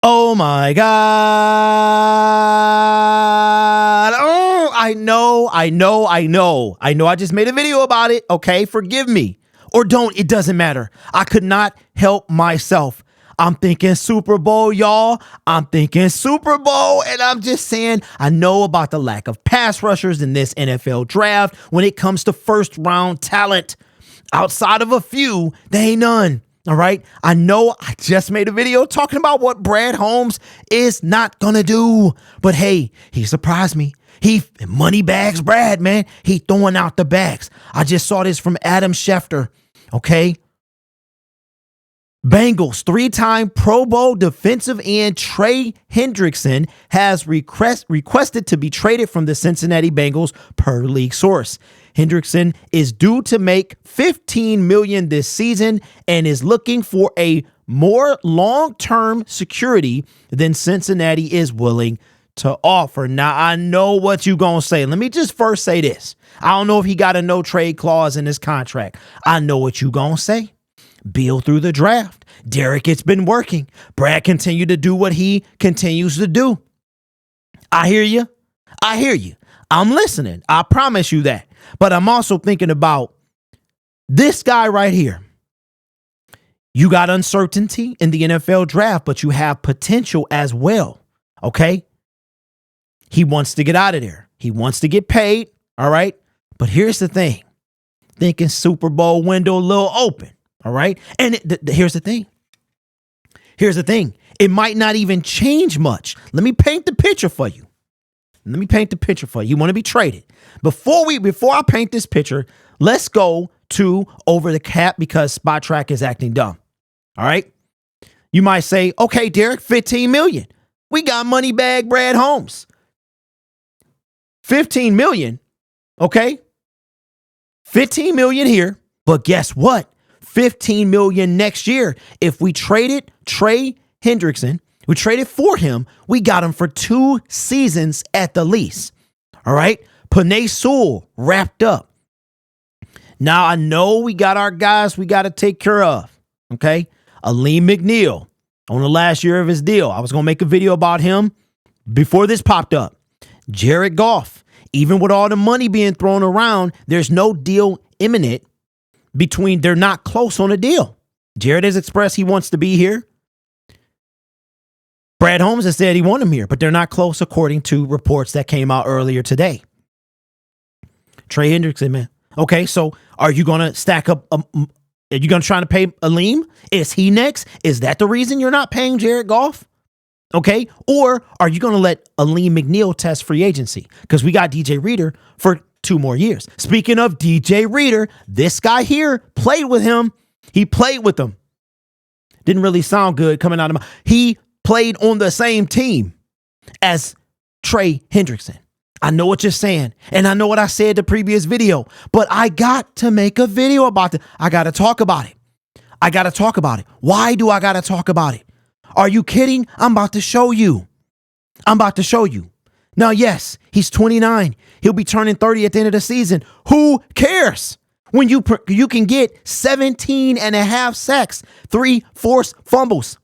Oh my God. Oh, I know. I just made a video about it. Okay, forgive me. Or don't, it doesn't matter. I could not help myself. I'm thinking Super Bowl, y'all. I'm thinking Super Bowl. And I'm just saying, I know about the lack of pass rushers in this NFL draft when it comes to first round talent. Outside of a few, there ain't none. All right. I know I just made a video talking about what Brad Holmes is not going to do. But hey, he surprised me. He money bags Brad, man. He throwing out the bags. I just saw this from Adam Schefter. Okay. Bengals 3-time Pro Bowl defensive end Trey Hendrickson has requested to be traded from the Cincinnati Bengals per league source. Hendrickson is due to make $15 million this season and is looking for a more long-term security than Cincinnati is willing to offer. Now, I know what you're going to say. Let me just first say this. I don't know if he got a no-trade clause in his contract. I know what you're going to say. Build through the draft. Derek, it's been working. Brad continued to do what he continues to do. I hear you. I'm listening. I promise you that. But I'm also thinking about this guy right here. You got uncertainty in the NFL draft, but you have potential as well. Okay? He wants to get out of there. He wants to get paid. All right? But here's the thing. Thinking Super Bowl window a little open. All right. And here's the thing. It might not even change much. Let me paint the picture for you. You want to be traded. Before I paint this picture, let's go to over the cap because Spot Track is acting dumb. All right. You might say, okay, Derek, $15 million. We got money bag Brad Holmes. $15 million. Okay. $15 million here. But guess what? $15 million next year. If we traded Trey Hendrickson, we traded for him, we got him for 2 seasons at the least. All right. Penei Sewell wrapped up. Now I know we got our guys we got to take care of. Okay. Aleem McNeil on the last year of his deal. I was going to make a video about him before this popped up. Jared Goff, even with all the money being thrown around, there's no deal imminent. They're not close on a deal. Jared has expressed he wants to be here. Brad Holmes has said he wants him here, but they're not close according to reports that came out earlier today. Trey Hendrickson, man. Okay, so are you going to stack up? Are you going to try to pay Aleem? Is he next? Is that the reason you're not paying Jared Goff? Okay, or are you going to let Aleem McNeil test free agency? Because we got DJ Reader for 2 more years. Speaking of DJ Reader, this guy here played with him. He played with him. Didn't really sound good coming out of him. He played on the same team as Trey Hendrickson. I know what you're saying, and I know what I said the previous video, but I got to make a video about it. I got to talk about it. Why do I got to talk about it? Are you kidding? I'm about to show you. Now, yes, he's 29. He'll be turning 30 at the end of the season. Who cares? When you can get 17 and a half sacks, 3 forced fumbles.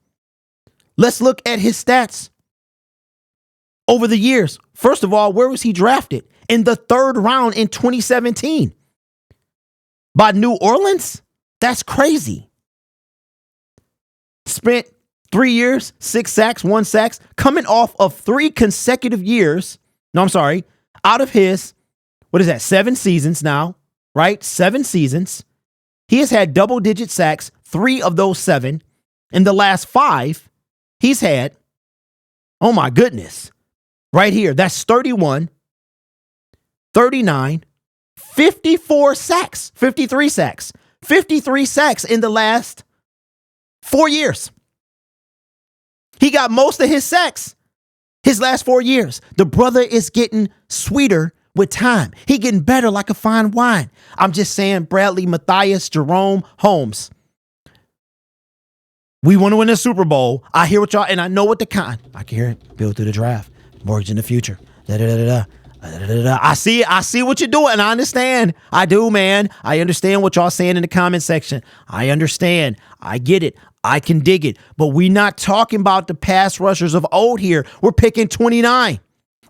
Let's look at his stats over the years. First of all, where was he drafted? In the 3rd round in 2017. By New Orleans? That's crazy. Spent 3 years, 6 sacks, 1 sack, coming off of 3 consecutive years. No, I'm sorry. Out of his, 7 seasons now, right? 7 seasons. He has had double-digit sacks, 3 of those 7. In the last 5, he's had, oh my goodness, right here, that's 31, 39, 54 sacks, 53 sacks. 53 sacks in the last 4 years. He got most of his sacks his last 4 years. The brother is getting sweeter with time. He getting better like a fine wine. I'm just saying, Bradley, Matthias, Jerome, Holmes. We want to win the Super Bowl. I hear what y'all, and I know what I can hear it. Build through the draft. Mortgage in the future. I see what you're doing. I understand. I do, man. I understand what y'all saying in the comment section. I understand. I get it. I can dig it. But we're not talking about the pass rushers of old here. We're picking 29.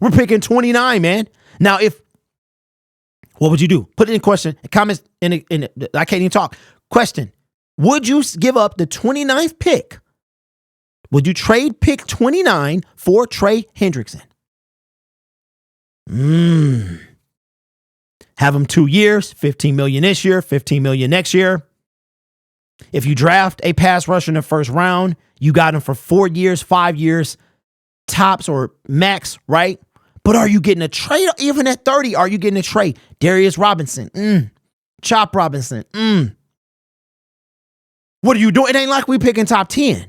We're picking 29, man. Now, what would you do? Put it in question. Comments I can't even talk. Question. Would you give up the 29th pick? Would you trade pick 29 for Trey Hendrickson? Have him 2 years, $15 million this year, $15 million next year. If you draft a pass rusher in the first round, you got him for 4 years, 5 years, tops or max, right? But are you getting a trade? Even at 30, are you getting a trade? Darius Robinson, Chop Robinson, What are you doing? It ain't like we picking top 10.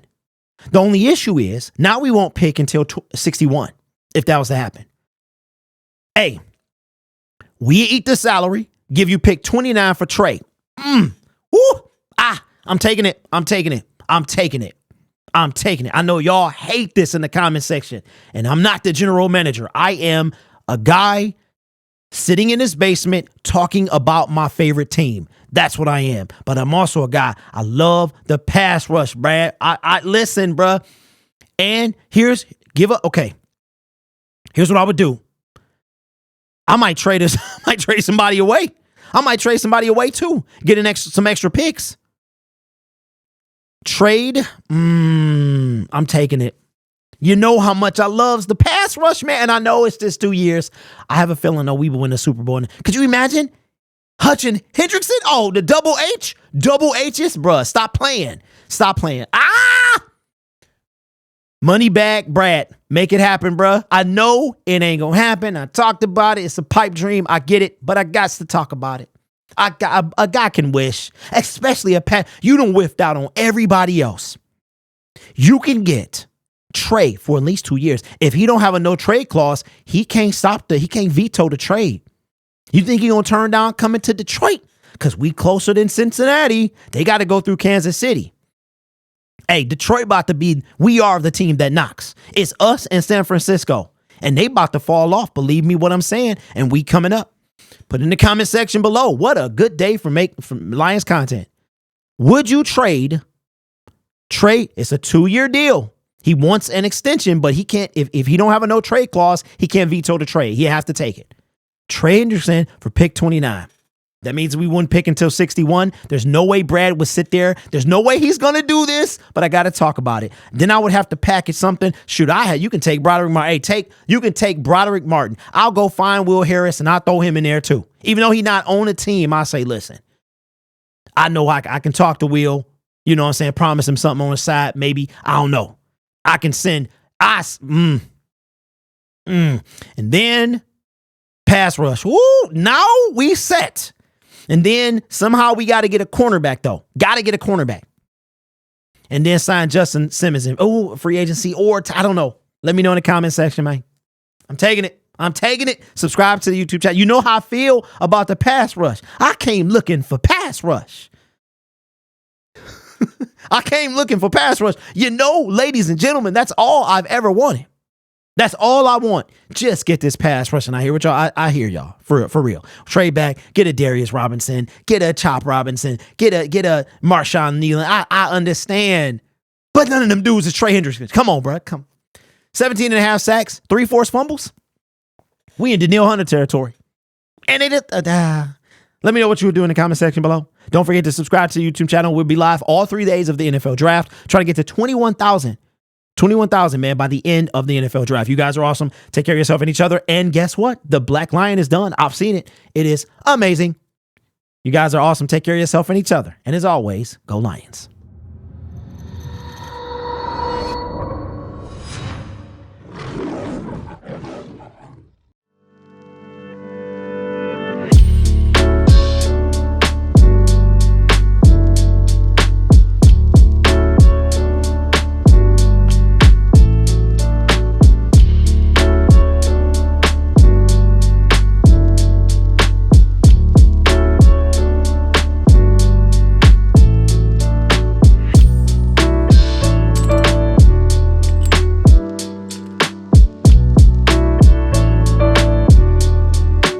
The only issue is now we won't pick until 61, if that was to happen. Hey, we eat the salary, give you pick 29 for Trey. I'm taking it. I'm taking it. I'm taking it. I'm taking it. I know y'all hate this in the comment section, and I'm not the general manager. I am a guy sitting in his basement talking about my favorite team. That's what I am. But I'm also a guy. I love the pass rush, Brad. I listen, bruh. And here's what I would do. I might trade somebody away. I might trade somebody away too. Get some extra picks. Trade. I'm taking it. You know how much I loves the pass rush, man. And I know it's just 2 years. I have a feeling we will win the Super Bowl. Could you imagine? Hutchin Hendrickson? Oh, the double H? Double H's? Bruh, stop playing. Stop playing. Money back, Brad. Make it happen, bruh. I know it ain't gonna happen. I talked about it. It's a pipe dream. I get it. But I got to talk about it. A guy can wish, especially a pass. You done whiffed out on everybody else. You can get Trey for at least 2 years. If he don't have a no trade clause, he can't veto the trade. You think he gonna turn down coming to Detroit? Because we closer than Cincinnati. They got to go through Kansas City. Hey, Detroit we are the team that knocks. It's us and San Francisco. And they about to fall off. Believe me what I'm saying. And we coming up. Put in the comment section below. What a good day for Lions content. Would you trade Trey? It's a 2-year deal. He wants an extension, but he can't. If he don't have a no trade clause, he can't veto the trade. He has to take it. Trey Hendrickson for pick 29. That means we wouldn't pick until 61. There's no way Brad would sit there. There's no way he's going to do this, but I got to talk about it. Then I would have to package something. Shoot, you can take Broderick Martin. You can take Broderick Martin. I'll go find Will Harris and I'll throw him in there too. Even though he's not on the team, I say, listen, I know I can talk to Will. You know what I'm saying? Promise him something on the side. Maybe. I don't know. I can send. And then pass rush. Woo, now we set. And then somehow we got to get a cornerback, though. Got to get a cornerback. And then sign Justin Simmons. Free agency or I don't know. Let me know in the comment section, man. I'm taking it. I'm taking it. Subscribe to the YouTube channel. You know how I feel about the pass rush. I came looking for pass rush. I came looking for pass rush. You know, ladies and gentlemen, that's all I've ever wanted. That's all I want. Just get this pass rush. And I hear what y'all. I hear y'all for real. Trade back. Get a Darius Robinson. Get a Chop Robinson. Get a Marshawn Nealon. I understand. But none of them dudes is Trey Hendrickson. Come on, bro. Come. 17 and a half sacks. 3 forced fumbles. We in Danielle Hunter territory. And let me know what you would do in the comment section below. Don't forget to subscribe to the YouTube channel. We'll be live all 3 days of the NFL draft. Trying to get to 21,000, man, by the end of the NFL draft. You guys are awesome. Take care of yourself and each other. And guess what? The Black Lion is done. I've seen it. It is amazing. You guys are awesome. Take care of yourself and each other. And as always, go Lions.